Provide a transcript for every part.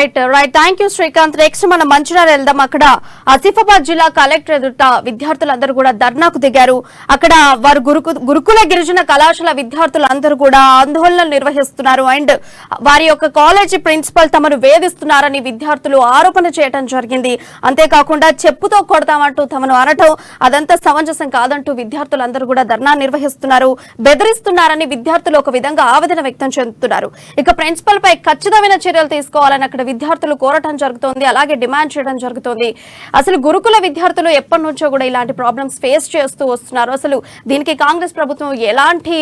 Right right thank you Srikanth. Next మనం మంచిర్యాల వెళ్దాం. అక్కడ ఆసిఫాబాద్ జిల్లా కలెక్టర్ ఎదుట విద్యార్థులందరూ కూడా ధర్నాకు దిగారు. అక్కడ వారు గురుకుల గిరిజన కళాశాల విద్యార్థులందరూ కూడా ఆందోళనలు నిర్వహిస్తున్నారు. అండ్ వారి యొక్క కాలేజీ ప్రిన్సిపల్ తమను వేధిస్తున్నారని విద్యార్థులు ఆరోపణ చేయడం జరిగింది. అంతేకాకుండా చెప్పుతో కొడతామంటూ తమను అనటం అదంతా సమంజసం కాదంటూ విద్యార్థులందరూ కూడా ధర్నా నిర్వహిస్తున్నారు. బెదిరిస్తున్నారని విద్యార్థులు ఒక విధంగా ఆవేదన వ్యక్తం చేస్తున్నారు. ఇక ప్రిన్సిపల్ పై ఖచ్చితమైన చర్యలు తీసుకోవాలని అక్కడ విద్యార్థులు కోరటం జరుగుతోంది, అలాగే డిమాండ్ చేయడం జరుగుతోంది. అసలు గురుకుల విద్యార్థులు ఎప్పటి నుంచో కూడా ఇలాంటి ప్రాబ్లమ్స్ ఫేస్ చేస్తూ వస్తున్నారు. అసలు దీనికి కాంగ్రెస్ ప్రభుత్వం ఎలాంటి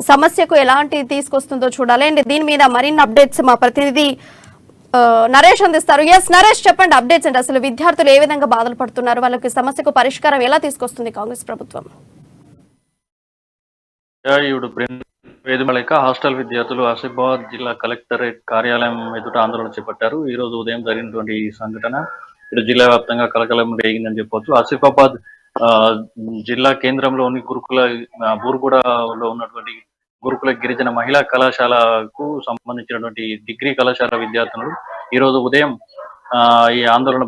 సమస్యకు ఎలాంటి తీసుకొస్తుందో చూడాలి. అండ్ దీని మీద మరిన్ని అప్డేట్స్ మా ప్రతినిధి నరేష్ అందిస్తారు. ఎస్ నరేష్, చెప్పండి అప్డేట్స్ అండి. అసలు విద్యార్థులు ఏ విధంగా బాధలు పడుతున్నారు, వాళ్ళకి సమస్యకు పరిష్కారం ఎలా తీసుకొస్తుంది కాంగ్రెస్ ప్రభుత్వం? వేదికలేక హాస్టల్ విద్యార్థులు ఆసిఫాబాద్ జిల్లా కలెక్టరేట్ కార్యాలయం ఎదుట ఆందోళన చేపట్టారు. ఈ రోజు ఉదయం జరిగినటువంటి ఈ సంఘటన ఇటు జిల్లా వ్యాప్తంగా కలకలం రేగిందని చెప్పొచ్చు. ఆసిఫాబాద్ జిల్లా కేంద్రంలోని బూర్గూడలో ఉన్నటువంటి గురుకుల గిరిజన మహిళా కళాశాలకు సంబంధించినటువంటి డిగ్రీ కళాశాల విద్యార్థులు ఈ రోజు ఉదయం ఈ ఆందోళన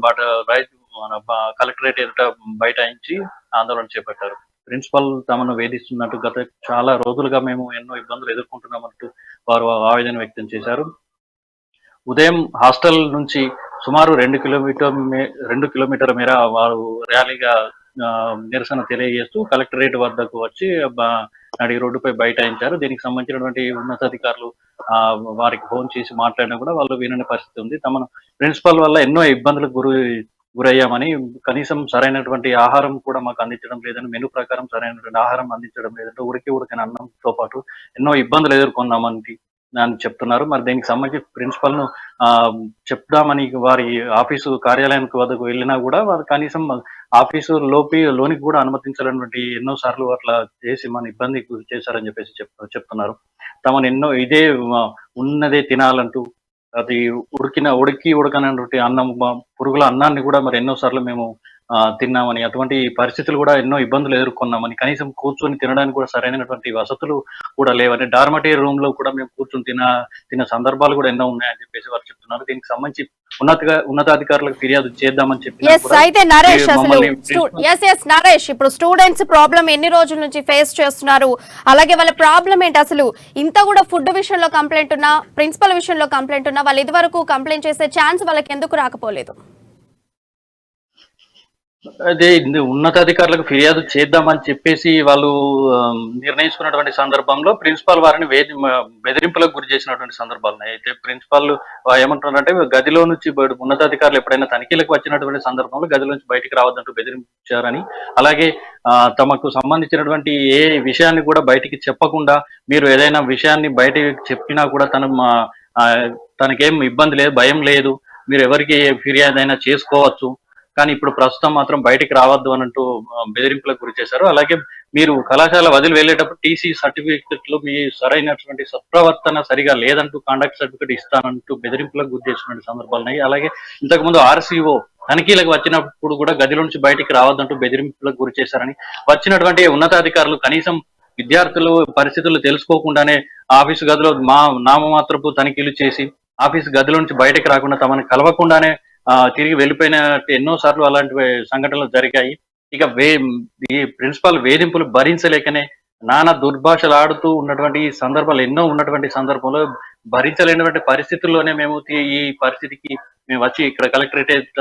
కలెక్టరేట్ ఎదుట బైఠాయించి ఆందోళన చేపట్టారు. ప్రిన్సిపల్ తమను వేధిస్తున్నట్టు గత చాలా రోజులుగా మేము ఎన్నో ఇబ్బందులు ఎదుర్కొంటున్నామంటూ వారు ఆవేదన వ్యక్తం చేశారు. ఉదయం హాస్టల్ నుంచి సుమారు 2 కిలోమీటర్ల మేర వారు ర్యాలీగా నిరసన తెలియజేస్తూ కలెక్టరేట్ వద్దకు వచ్చి నడి రోడ్డుపై బైఠాయించారు. దీనికి సంబంధించినటువంటి ఉన్నతాధికారులు వారికి ఫోన్ చేసి మాట్లాడినా కూడా వాళ్ళు వినని పరిస్థితి ఉంది. తమను ప్రిన్సిపల్ వల్ల ఎన్నో ఇబ్బందులకు గురయ్యామని, కనీసం సరైనటువంటి ఆహారం కూడా మాకు అందించడం లేదని, మెను ప్రకారం సరైనటువంటి ఆహారం అందించడం లేదంటే ఉడికిన అన్నంతో పాటు ఎన్నో ఇబ్బందులు ఎదుర్కొన్నామని చెప్తున్నారు. మరి దీనికి సంబంధించి ప్రిన్సిపల్ ను చెప్దామని వారి ఆఫీసు కార్యాలయానికి వద్దకు వెళ్ళినా కూడా వారు కనీసం ఆఫీసు లోనికి కూడా అనుమతించాలన్నటువంటి ఎన్నో సార్లు అట్లా చేసి మన ఇబ్బందికి గురి చేశారని చెప్పేసి చెప్తున్నారు. తమను ఎన్నో ఇదే ఉన్నదే తినాలంటూ అది ఉడకనటువంటి అన్నం, పురుగుల అన్నాన్ని కూడా మరి ఎన్నోసార్లు మేము తిన్నామని, అటువంటి పరిస్థితులు కూడా ఎన్నో ఇబ్బందులు ఎదుర్కొన్నామని, కనీసం కూర్చొని తినడానికి కూడా సరైనటువంటి వసతులు కూడా లేవని, డార్మటరీ రూమ్ లో కూడా మేము కూర్చొని తిన్న సందర్భాలు కూడా ఎన్నో ఉన్నాయని చెప్పేసి వారు చెప్తున్నారు. దీనికి సంబంధించి ఉన్నతాధికారులకు ఫిర్యాదు చేద్దామని చెప్పి అయితే నరేష్, నరేష్ ఇప్పుడు స్టూడెంట్స్ ప్రాబ్లం ఎన్ని రోజుల నుంచి ఫేస్ చేస్తున్నారు, అలాగే వాళ్ళ ప్రాబ్లం ఏంటి? అసలు ఇంత కూడా ఫుడ్ విషయంలో కంప్లైంట్ ఉన్నా, ప్రిన్సిపల్ విషయంలో కంప్లైంట్ ఉన్నా, వాళ్ళు ఇదివరకు కంప్లైంట్ చేసే ఛాన్స్ వాళ్ళకి ఎందుకు రాకపోలేదు? అదే ఉన్నతాధికారులకు ఫిర్యాదు చేద్దామని చెప్పేసి వాళ్ళు నిర్ణయించుకున్నటువంటి సందర్భంలో ప్రిన్సిపాల్ వారిని బెదిరింపులకు గురి చేసినటువంటి సందర్భాలు ఉన్నాయి. అయితే ప్రిన్సిపాల్ ఏమంటున్నారంటే గదిలో నుంచి ఉన్నతాధికారులు ఎప్పుడైనా తనిఖీలకు వచ్చినటువంటి సందర్భంలో గదిలో నుంచి బయటికి రావద్దంటూ బెదిరించారని, అలాగే తమకు సంబంధించినటువంటి ఏ విషయాన్ని కూడా బయటికి చెప్పకుండా మీరు ఏదైనా విషయాన్ని బయటికి చెప్పినా కూడా తనకేం ఇబ్బంది లేదు, భయం లేదు, మీరు ఎవరికి ఫిర్యాదు అయినా చేసుకోవచ్చు, కానీ ఇప్పుడు ప్రస్తుతం మాత్రం బయటికి రావద్దు అనంటూ బెదిరింపులకు గురి చేశారు. అలాగే మీరు కళాశాల వదిలి వెళ్ళేటప్పుడు టీసీ సర్టిఫికెట్లు మీ సరైనటువంటి సత్ప్రవర్తన సరిగా లేదంటూ కాండక్ట్ సర్టిఫికెట్ ఇస్తానంటూ బెదిరింపులకు గురి చేసినటువంటి సందర్భాలు ఉన్నాయి. అలాగే ఇంతకుముందు ఆర్సీఓ తనిఖీలకు వచ్చినప్పుడు కూడా గదిలో నుంచి బయటికి రావద్దంటూ బెదిరింపులకు గురి చేశారని, వచ్చినటువంటి ఉన్నతాధికారులు కనీసం విద్యార్థులు పరిస్థితులు తెలుసుకోకుండానే ఆఫీసు గదిలో నామమాత్రపు తనిఖీలు చేసి ఆఫీసు గదిలో నుంచి బయటకు రాకుండా తమను కలవకుండానే తిరిగి వెళ్ళిపోయిన ఎన్నో సార్లు అలాంటి సంఘటనలు జరిగాయి. ఇక ఈ ప్రిన్సిపాల్ వేధింపులు భరించలేకనే నానా దుర్భాషలు ఆడుతూ ఉన్నటువంటి సందర్భాలు ఎన్నో ఉన్నటువంటి సందర్భంలో భరించలేనటువంటి పరిస్థితుల్లోనే మేము ఈ పరిస్థితికి మేము వచ్చి ఇక్కడ కలెక్టరేట్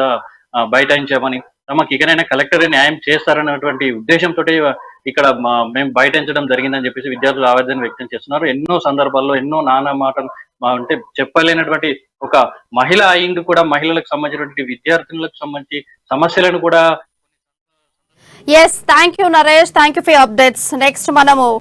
బైఠాయించామని, తమకు ఇకనైనా కలెక్టరే న్యాయం చేస్తారన్నటువంటి ఉద్దేశంతో ఇక్కడ మేము బైఠాయించడం జరిగిందని చెప్పేసి విద్యార్థులు ఆవేదన వ్యక్తం చేస్తున్నారు. ఎన్నో సందర్భాల్లో ఎన్నో నానా మాటలు అంటే చెప్పలేనటువంటి ఒక మహిళ అయింది కూడా మహిళలకు సంబంధించినటువంటి విద్యార్థులకు సంబంధించి సమస్యలను కూడా. Thank you Naresh, thank you for updates. Next మనము